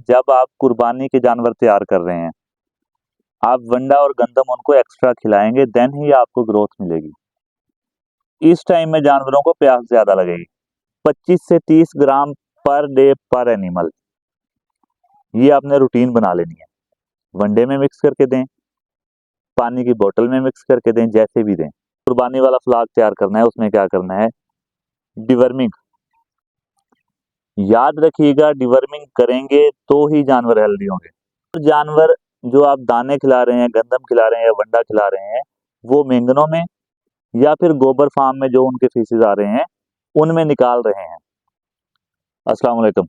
जब आप कुर्बानी के जानवर तैयार कर रहे हैं, आप वंडा और गंदम उनको एक्स्ट्रा खिलाएंगे, देन ही आपको ग्रोथ मिलेगी। इस टाइम में जानवरों को प्यास ज्यादा लगेगी। 25 से 30 ग्राम पर डे पर एनिमल, ये आपने रूटीन बना लेनी है। वनडे में मिक्स करके दें, पानी की बोतल में मिक्स करके दें, जैसे भी दें। कुर्बानी वाला फ्लाग तैयार करना है, उसमें क्या करना है, डिवर्मिंग। याद रखिएगा, डिवर्मिंग करेंगे तो ही जानवर हेल्दी होंगे। तो जानवर जो आप दाने खिला रहे हैं, गंदम खिला रहे हैं या वंडा खिला रहे हैं, वो मेंगनों में या फिर गोबर फार्म में जो उनके फीसेस आ रहे हैं उनमें निकाल रहे हैं। अस्सलाम वालेकुम,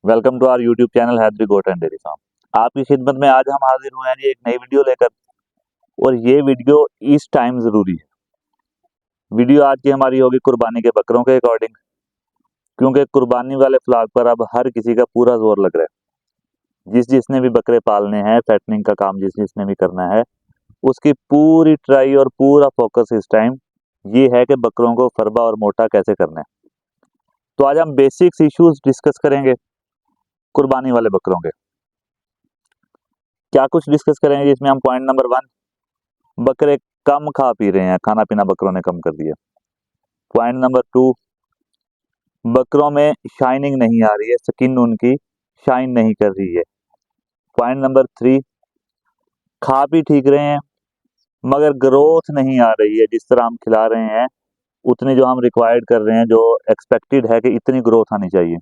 welcome to our YouTube channel Haidari goat and dairy farm. आपकी खिदमत में आज हम हाजिर हुए हैं जी एक नई वीडियो लेकर, और ये वीडियो इस टाइम जरूरी है। वीडियो आज की हमारी होगी कुर्बानी के बकरों के अकॉर्डिंग, क्योंकि कुर्बानी वाले फ्लॉग पर अब हर किसी का पूरा जोर लग रहा है। जिसने भी बकरे पालने हैं, फैटनिंग का काम जिसने भी करना है, उसकी पूरी ट्राई और पूरा फोकस इस टाइम ये है कि बकरों को फरबा और मोटा कैसे करना है। तो आज हम बेसिक्स इश्यूज डिस्कस करेंगे कुर्बानी वाले बकरों के। क्या कुछ डिस्कस करेंगे जिसमें हम पॉइंट नंबर 1, बकरे कम खा पी रहे हैं, खाना पीना बकरों ने कम कर दिया। पॉइंट नंबर 2, बकरों में शाइनिंग नहीं आ रही है, स्किन उनकी शाइन नहीं कर रही है। पॉइंट नंबर 3, खा पी ठीक रहे हैं मगर ग्रोथ नहीं आ रही है, जिस तरह हम खिला रहे हैं उतनी जो हम रिक्वायर्ड कर रहे हैं, जो एक्सपेक्टेड है कि इतनी ग्रोथ आनी चाहिए,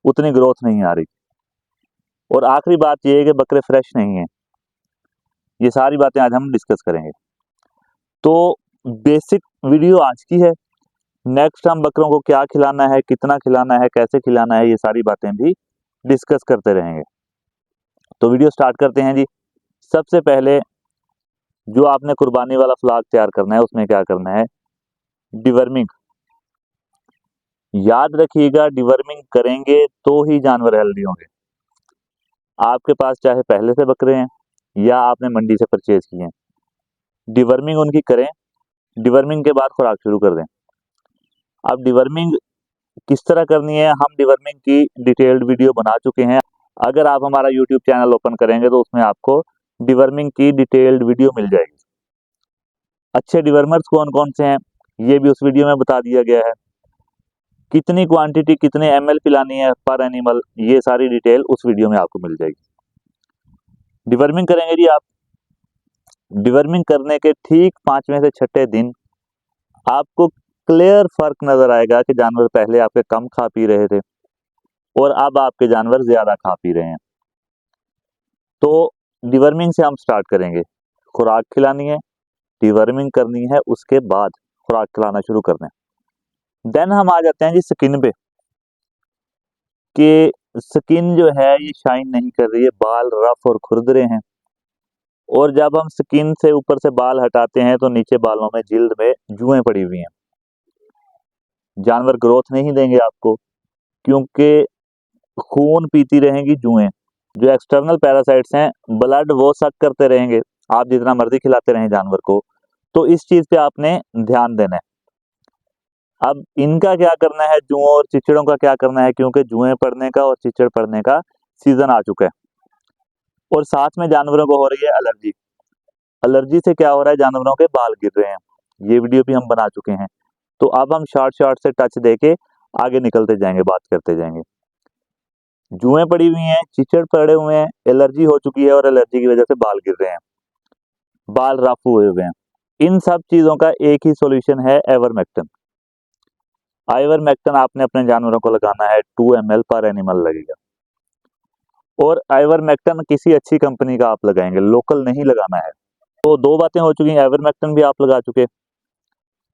उतनी ग्रोथ नहीं आ रही। और आखिरी बात यह है कि बकरे फ्रेश नहीं है। ये सारी बातें आज हम डिस्कस करेंगे। तो बेसिक वीडियो आज की है। नेक्स्ट हम बकरों को क्या खिलाना है, कितना खिलाना है, कैसे खिलाना है, ये सारी बातें भी डिस्कस करते रहेंगे। तो वीडियो स्टार्ट करते हैं जी। सबसे पहले जो आपने कुर्बानी वाला फ्लॉग तैयार करना है, उसमें क्या करना है, डिवर्मिंग। याद रखिएगा, डिवर्मिंग करेंगे तो ही जानवर हेल्दी होंगे। आपके पास चाहे पहले से बकरे हैं या आपने मंडी से परचेज किए हैं, डिवर्मिंग उनकी करें। डिवर्मिंग के बाद खुराक शुरू कर दें। अब डिवर्मिंग किस तरह करनी है, हम डिवर्मिंग की डिटेल्ड वीडियो बना चुके हैं। अगर आप हमारा यूट्यूब चैनल ओपन करेंगे तो उसमें आपको डिवर्मिंग की डिटेल्ड वीडियो मिल जाएगी। अच्छे डिवर्मर्स कौन कौन से हैं, ये भी उस वीडियो में बता दिया गया है। कितनी क्वांटिटी, कितने ml पिलानी है पर एनिमल, ये सारी डिटेल उस वीडियो में आपको मिल जाएगी। डिवर्मिंग करेंगे जी आप। डिवर्मिंग करने के ठीक 5वें से 6ठे दिन आपको क्लियर फर्क नजर आएगा कि जानवर पहले आपके कम खा पी रहे थे और अब आपके जानवर ज्यादा खा पी रहे हैं। तो डिवर्मिंग से हम स्टार्ट करेंगे। खुराक खिलानी है, डिवर्मिंग करनी है, उसके बाद खुराक खिलाना शुरू करना है। देन हम आ जाते हैं जी स्किन पे, कि स्किन जो है ये शाइन नहीं कर रही है, बाल रफ और खुरदरे हैं। और जब हम स्किन से ऊपर से बाल हटाते हैं तो नीचे बालों में, जिल्द में जुएं पड़ी हुई हैं। जानवर ग्रोथ नहीं देंगे आपको, क्योंकि खून पीती रहेंगी जुएं। जो एक्सटर्नल पैरासाइट्स हैं, ब्लड वो सक करते रहेंगे, आप जितना मर्जी खिलाते रहें जानवर को। तो इस चीज पे आपने ध्यान देना है। अब इनका क्या करना है, जुओं और चिचड़ों का क्या करना है, क्योंकि जुएं पड़ने का और चिचड़ पड़ने का सीजन आ चुका है। और साथ में जानवरों को हो रही है एलर्जी। एलर्जी से क्या हो रहा है, जानवरों के बाल गिर रहे हैं, ये वीडियो भी हम बना चुके हैं। तो अब हम शॉर्ट शॉर्ट से टच देके आगे निकलते जाएंगे, बात करते जाएंगे। जुएं पड़ी हुई हैं, चिचड़ पड़े हुए हैं, एलर्जी हो चुकी है और एलर्जी की वजह से बाल गिर रहे हैं, बाल रफ हुए हुए हैं। इन सब चीजों का एक ही सॉल्यूशन है, आइवरमेक्टिन। आइवरमेक्टिन आपने अपने जानवरों को लगाना है, 2 ml पर एनिमल लगेगा। और आइवरमेक्टिन किसी अच्छी कंपनी का आप लगाएंगे, लोकल नहीं लगाना है। तो 2 बातें हो चुकी हैं, आइवरमेक्टिन भी आप लगा चुके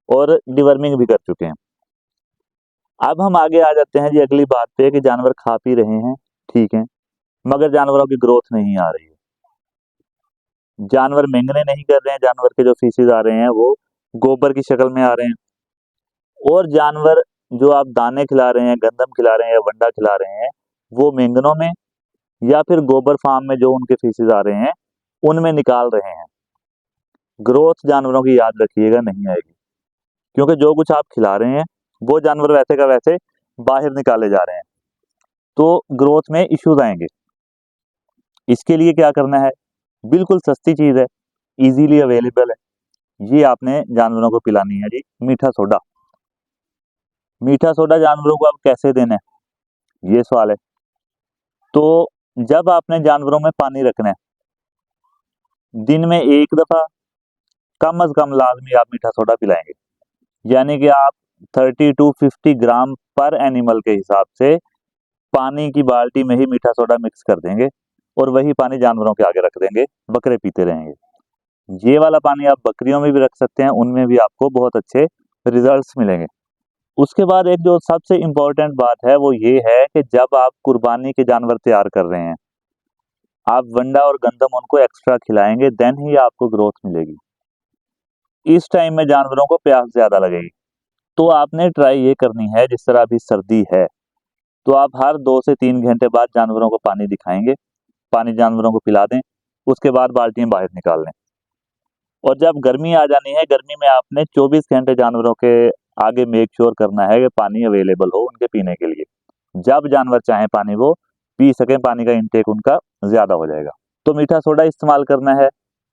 और डिवर्मिंग भी कर चुके हैं। अब हम आगे आ जाते हैं जी अगली बात पे, कि जानवर खा पी रहे हैं, ठीक है, मगर जानवरों की ग्रोथ नहीं आ रही है। जानवर मेंगने नहीं कर रहे हैं, जानवर के जो फीसेस आ रहे हैं वो गोबर की शक्ल में आ रहे हैं। और जानवर जो आप दाने खिला रहे हैं, गंदम खिला रहे हैं या वंडा खिला रहे हैं, वो मेंगनों में या फिर गोबर फार्म में जो उनके फीसेस आ रहे हैं उनमें निकाल रहे हैं। ग्रोथ जानवरों की याद रखिएगा नहीं आएगी, क्योंकि जो कुछ आप खिला रहे हैं वो जानवर वैसे का वैसे बाहर निकाले जा रहे हैं। तो ग्रोथ में इश्यूज आएंगे। इसके लिए क्या करना है, बिल्कुल सस्ती चीज़ है, इजीली अवेलेबल है, ये आपने जानवरों को पिलानी है जी मीठा सोडा। मीठा सोडा जानवरों को आप कैसे देना है, ये सवाल है। तो जब आपने जानवरों में पानी रखना है, दिन में एक दफा कम से कम लाजमी आप मीठा सोडा पिलाएंगे, यानी कि आप 30 to 50 ग्राम पर एनिमल के हिसाब से पानी की बाल्टी में ही मीठा सोडा मिक्स कर देंगे और वही पानी जानवरों के आगे रख देंगे, बकरे पीते रहेंगे। ये वाला पानी आप बकरियों में भी रख सकते हैं, उनमें भी आपको बहुत अच्छे रिजल्ट्स मिलेंगे। उसके बाद एक जो सबसे इम्पोर्टेंट बात है वो ये है कि जब आप कुर्बानी के जानवर तैयार कर रहे हैं, आप वंडा और गंदम उनको एक्स्ट्रा खिलाएंगे, देन ही आपको ग्रोथ मिलेगी। इस टाइम में जानवरों को प्यास ज्यादा लगेगी, तो आपने ट्राई ये करनी है, जिस तरह अभी सर्दी है तो आप हर 2 से 3 घंटे बाद जानवरों को पानी दिखाएंगे, पानी जानवरों को पिला दें, उसके बाद बाल्टियां बाहर निकाल लें। और जब गर्मी आ जानी है, गर्मी में आपने 24 घंटे जानवरों के आगे मेक श्योर करना है कि पानी अवेलेबल हो उनके पीने के लिए। जब जानवर चाहें पानी वो पी सकें, पानी का इंटेक उनका ज्यादा हो जाएगा। तो मीठा सोडा इस्तेमाल करना है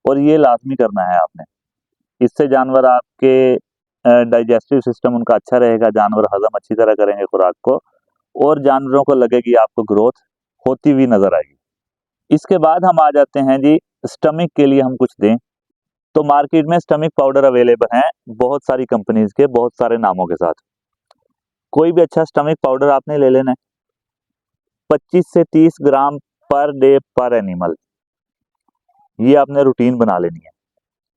और ये लाजमी करना है आपने। इससे जानवर आपके डाइजेस्टिव सिस्टम उनका अच्छा रहेगा, जानवर हजम अच्छी तरह करेंगे खुराक को, और जानवरों को लगेगी आपको ग्रोथ होती हुई नजर आएगी। इसके बाद हम आ जाते हैं जी स्टमक के लिए हम कुछ दें। तो मार्केट में स्टमक पाउडर अवेलेबल हैं बहुत सारी कंपनीज के, बहुत सारे नामों के साथ। कोई भी अच्छा स्टमक पाउडर आपने ले लेना है, 25 से 30 ग्राम पर डे पर एनिमल, ये आपने रूटीन बना लेनी है।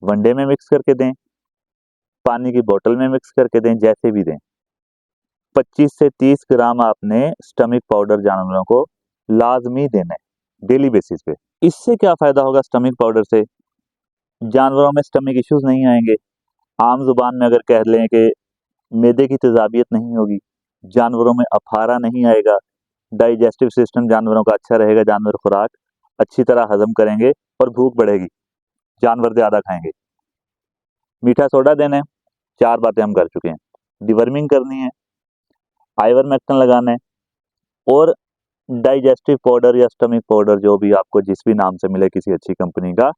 वनडे में मिक्स करके दें, पानी की बोतल में मिक्स करके दें, जैसे भी दें। 25 से 30 ग्राम आपने स्टमक पाउडर जानवरों को लाजमी देना है डेली बेसिस पे। इससे क्या फायदा होगा स्टमक पाउडर से, जानवरों में स्टमक इश्यूज नहीं आएंगे। आम जुबान में अगर कह लें कि मैदे की तेजाबियत नहीं होगी, जानवरों में अफारा नहीं आएगा, डाइजेस्टिव सिस्टम जानवरों का अच्छा रहेगा, जानवर खुराक अच्छी तरह हजम करेंगे और भूख बढ़ेगी, जानवर ज्यादा खाएंगे। मीठा सोडा देना है, 4 बातें हम कर चुके हैं। डिवर्मिंग करनी है, आइवरमेक्टिन लगाना है, और डाइजेस्टिव पाउडर या स्टमक पाउडर जो भी आपको जिस भी नाम से मिले किसी अच्छी कंपनी का,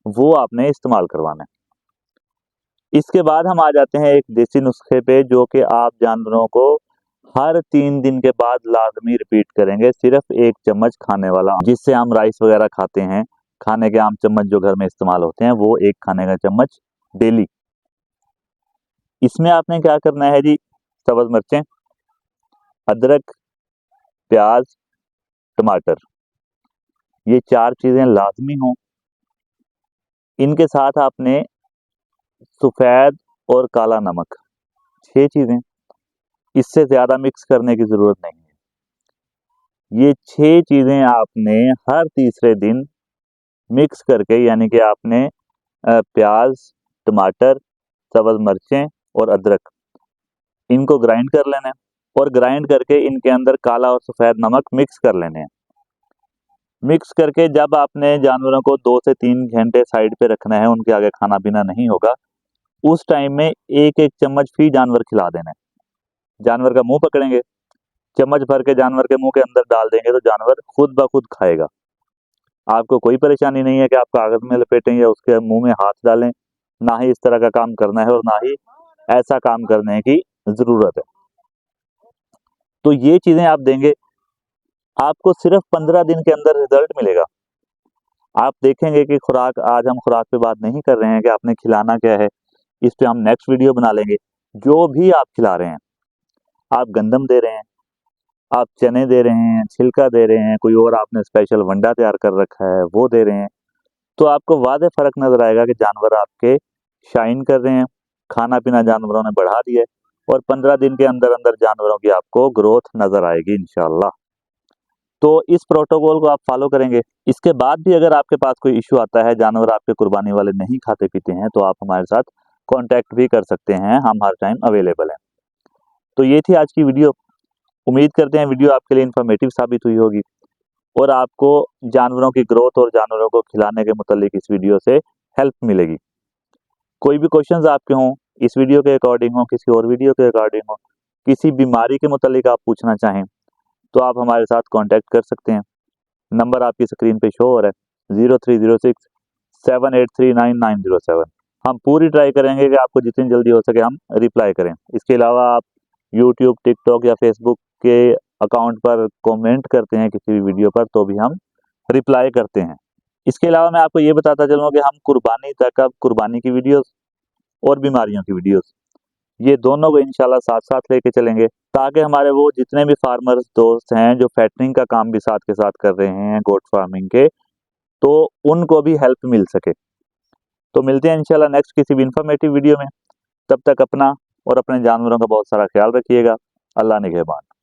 वो आपने इस्तेमाल करवाना है। इसके बाद हम आ जाते हैं एक देसी नुस्खे पे, जो कि आप जानवरों को हर 3 दिन के बाद लाजमी रिपीट करेंगे। सिर्फ 1 चम्मच खाने वाला, जिससे हम राइस वगैरह खाते हैं, खाने के आम चम्मच जो घर में इस्तेमाल होते हैं, वो 1 खाने का चम्मच डेली। इसमें आपने क्या करना है जी, सब्ज मिर्चें, अदरक, प्याज, टमाटर, ये 4 चीजें लाजमी हों। इनके साथ आपने सफेद और काला नमक, 6 चीजें, इससे ज्यादा मिक्स करने की जरूरत नहीं है। ये 6 चीजें आपने हर तीसरे दिन मिक्स करके, यानी कि आपने प्याज, टमाटर, सब्ज मिर्चें और अदरक, इनको ग्राइंड कर लेना है, और ग्राइंड करके इनके अंदर काला और सफेद नमक मिक्स कर लेने हैं। मिक्स करके जब आपने जानवरों को 2 से 3 घंटे साइड पे रखना है, उनके आगे खाना पीना नहीं होगा, उस टाइम में 1-1 चम्मच फी जानवर खिला देना है। जानवर का मुंह पकड़ेंगे, चम्मच भर के जानवर के मुंह के अंदर डाल देंगे तो जानवर खुद ब खुद खाएगा। आपको कोई परेशानी नहीं है कि आप कागज में लपेटें या उसके मुंह में हाथ डालें, ना ही इस तरह का काम करना है और ना ही ऐसा काम करने की जरूरत है। तो ये चीजें आप देंगे, आपको सिर्फ 15 दिन के अंदर रिजल्ट मिलेगा। आप देखेंगे कि खुराक, आज हम खुराक पे बात नहीं कर रहे हैं कि आपने खिलाना क्या है, इस पे हम नेक्स्ट वीडियो बना लेंगे। जो भी आप खिला रहे हैं, आप गंदम दे रहे हैं, आप चने दे रहे हैं, छिलका दे रहे हैं, कोई और आपने स्पेशल वंडा तैयार कर रखा है वो दे रहे हैं, तो आपको वाज़ेह फर्क नजर आएगा कि जानवर आपके शाइन कर रहे हैं, खाना पीना जानवरों ने बढ़ा दिया है, और 15 दिन के अंदर अंदर जानवरों की आपको ग्रोथ नजर आएगी इंशाल्लाह। तो इस प्रोटोकॉल को आप फॉलो करेंगे। इसके बाद भी अगर आपके पास कोई इश्यू आता है, जानवर आपके कुर्बानी वाले नहीं खाते पीते हैं, तो आप हमारे साथ कांटेक्ट भी कर सकते हैं, हम हर टाइम अवेलेबल हैं। तो ये थी आज की वीडियो। उम्मीद करते हैं वीडियो आपके लिए इंफॉर्मेटिव साबित हुई होगी और आपको जानवरों की ग्रोथ और जानवरों को खिलाने के मुतालिक इस वीडियो से हेल्प मिलेगी। कोई भी क्वेश्चंस आपके हों इस वीडियो के अकॉर्डिंग हो, किसी और वीडियो के अकॉर्डिंग हो, किसी बीमारी के मुतालिक आप पूछना चाहें, तो आप हमारे साथ कांटेक्ट कर सकते हैं। नंबर आपकी स्क्रीन पे शो हो रहा है 030678399907। हम पूरी ट्राई करेंगे कि आपको जितनी जल्दी हो सके हम रिप्लाई करें। इसके अलावा आप यूट्यूब, टिकटॉक या फेसबुक के अकाउंट पर कमेंट करते हैं किसी भी वीडियो पर तो भी हम रिप्लाई करते हैं। इसके अलावा मैं आपको ये बताता चलूँ कि हम कुर्बानी तक अब कुर्बानी की वीडियोस और बीमारियों की वीडियोस ये दोनों को इंशाल्लाह साथ साथ लेके चलेंगे, ताकि हमारे वो जितने भी फार्मर्स दोस्त हैं जो फैटनिंग का काम भी साथ के साथ कर रहे हैं गोट फार्मिंग के, तो उनको भी हेल्प मिल सके। तो मिलते हैं इंशाल्लाह नेक्स्ट किसी भी इंफॉर्मेटिव वीडियो में। तब तक अपना और अपने जानवरों का बहुत सारा ख्याल रखिएगा। अल्लाह निगहबान।